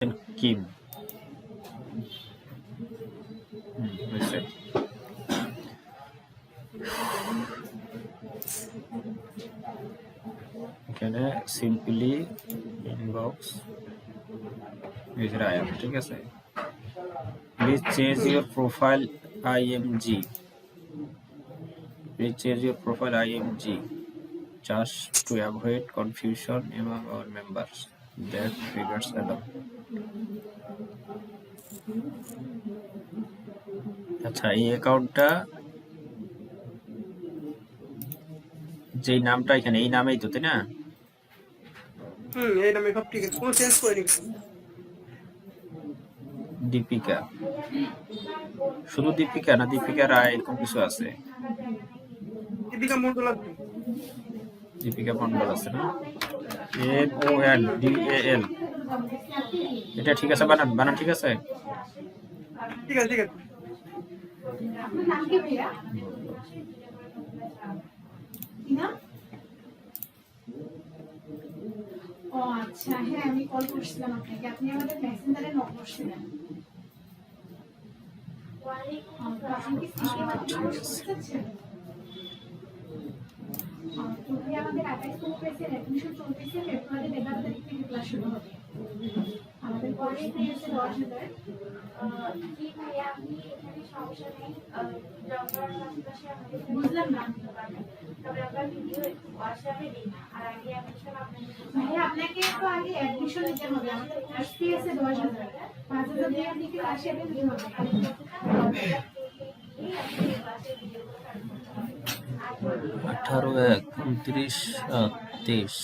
Kim এখানে simply inbox Israel, ঠিক আছে। Please change your profile IMG, please change your profile IMG just to avoid confusion among our members that triggers alone. আচ্ছা, এই অ্যাকাউন্টটা যেই নামটা এখানে এই নামেই তো, তাই না? এই নামে সব ঠিক আছে, কোনো চেঞ্জ করিনি। দীপিকা, শুধু দীপিকা না, দীপিকা রায় এরকম কিছু আছে? দীপিকা মন্ডল আছে, দীপিকা মন্ডল আছে না? MONDAL, এটা ঠিক আছে? বানান বানান ঠিক আছে? ঠিক আছে ঠিক আছে। ও আচ্ছা, হ্যাঁ আমি কল করছিলাম আপনাকে, আপনি আমাদের মেসেঞ্জারে নক করছিলেন। আপনি কি শিখেছেন? আমাদের 28 পেজে অ্যাডমিশন চলতেছে, ফেব্রুয়ারি 11 তারিখ থেকে ক্লাস শুরু হবে। আমাদের পরে পেয়েছে 10,000। কি ভাইয়া আপনি এখানে সমস্যা নেই, জবকার্ড পাশাপাশি আমাদের বুঝলাম না, তবে আমরা ভিডিও হোয়াটসঅ্যাপে দিই না, আর আগে অ্যাডমিশন ভাইয়া আপনাকে তো আগে অ্যাডমিশন নিতে হবে। আমাদের ক্লাস ফি আছে 10,000, 5,000 দিয়ে আপনি ক্লাসে অ্যাটেন্ড হবে। 18/1/29/23।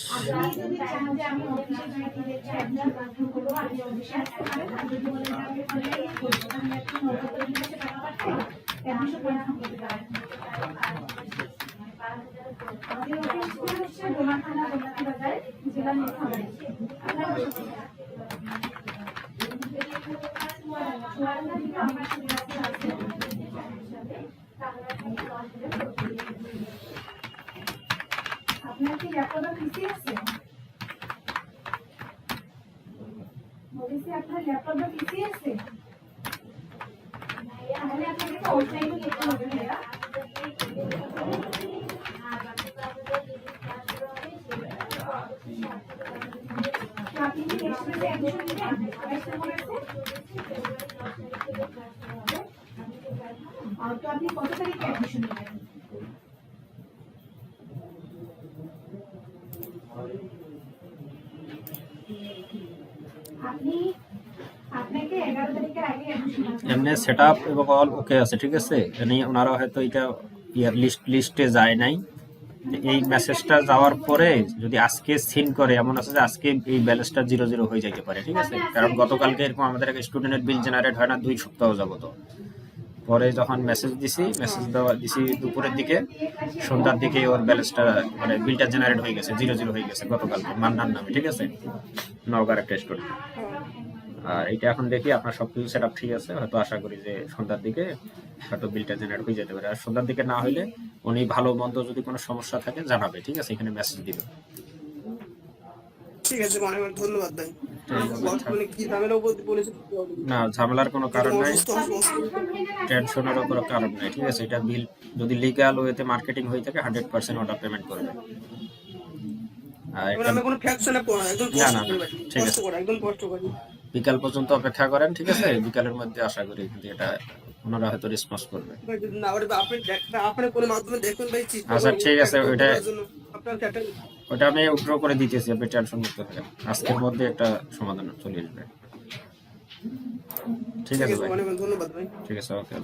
আপনার কি ল্যাপটপে পিসি আছে? বলেছি আপনার ল্যাপটপে পিসি আছে? তাহলে আপনাকে তো অনলাইনে দেখতে হবে ভাইয়া। আপনি কি এক্সপ্রেসে অ্যাডমিশন নেবেন? তো আপনি কত তারিখে অ্যাডমিশন নেবেন? এমনি সেটআপ এবং অল ওকে আছে, ঠিক আছে। ওনারা হয়তো এটা লিস্টে যায় নাই। এই মেসেজটা যাওয়ার পরে যদি আজকে সিন করে, এমন আছে যে আজকে এই ব্যালেন্সটা 0 হয়ে যাইতে পারে, ঠিক আছে। কারণ গতকালকে এরকম আমাদের একটা স্টুডেন্টের বিল জেনারেট হয় না 2 সপ্তাহ যাবত। পরে যখন মেসেজ দিছি দুপুরের দিকে, সন্ধ্যার দিকে ওর ব্যালেন্সটা মানে বিলটা জেনারেট হয়ে গেছে, 0 হয়ে গেছে গতকালকে, মান্নার নামে, ঠিক আছে, নওগাঁর একটা স্টুডেন্ট। আর এটা এখন দেখি আপনার সবকিছু সেটআপ ঠিক আছে, হয়তো আশা করি যে সন্ধ্যার দিকে হয়তো বিলটা জেনারেট হয়ে যেতে পারে। আর সন্ধ্যার দিকে না হইলে উনি ভালো মন্দ যদি কোনো সমস্যা থাকে জানাবে, ঠিক আছে, এখানে মেসেজ দিবে। ঠিক আছে, অনেক অনেক ধন্যবাদ ভাই। বর্তমানে কি ঝামেলা বলেছে? না, ঝামেলার কোনো কারণ নাই, টেনশনেরও কোনো কারণ নাই, ঠিক আছে। এটা বিল যদি লিগ্যাল ওয়েতে মার্কেটিং হয়ে থাকে 100% অর্ডার পেমেন্ট করবে। আর এটা আমি কোনো ফ্যাকশনে পড়া একদম না না, ঠিক আছে, একদম কষ্ট করি। বিকাল পর্যন্ত অপেক্ষা করেন, ঠিক আছে। বিকালের মধ্যে আশা করি কিন্তু এটা ওনারা হয়তো রেসপন্স করবে। আপনি কোনো মাধ্যমে দেখুন ভাই। আচ্ছা ঠিক আছে, ওটা আমি উইথড্র করে দিতেছি, আপনি টেনশন মুক্ত থাকেন। আজকের মধ্যে একটা সমাধান চলে আসবে, ঠিক আছে ভাই। অনেক ধন্যবাদ ভাই। ঠিক আছে, ওকে।